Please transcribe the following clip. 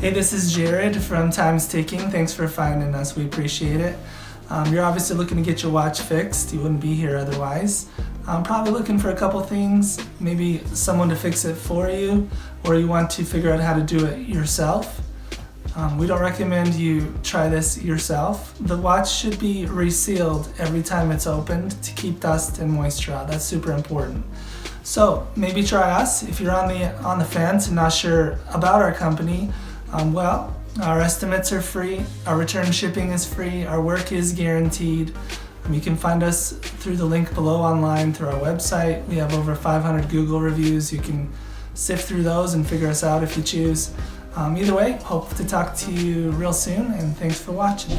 Hey, this is Jared from Time's Ticking. Thanks for finding us. We appreciate it. You're obviously looking to get your watch fixed. You wouldn't be here otherwise. Probably looking for a couple things, maybe someone to fix it for you, or you want to figure out how to do it yourself. We don't recommend you try this yourself. The watch should be resealed every time it's opened to keep dust and moisture out. That's super important. So maybe try us. If you're on the fence and not sure about our company, our estimates are free, our return shipping is free, our work is guaranteed. You can find us through the link below online through our website. We have over 500 Google reviews. You can sift through those and figure us out if you choose. Either way, hope to talk to you real soon, and thanks for watching.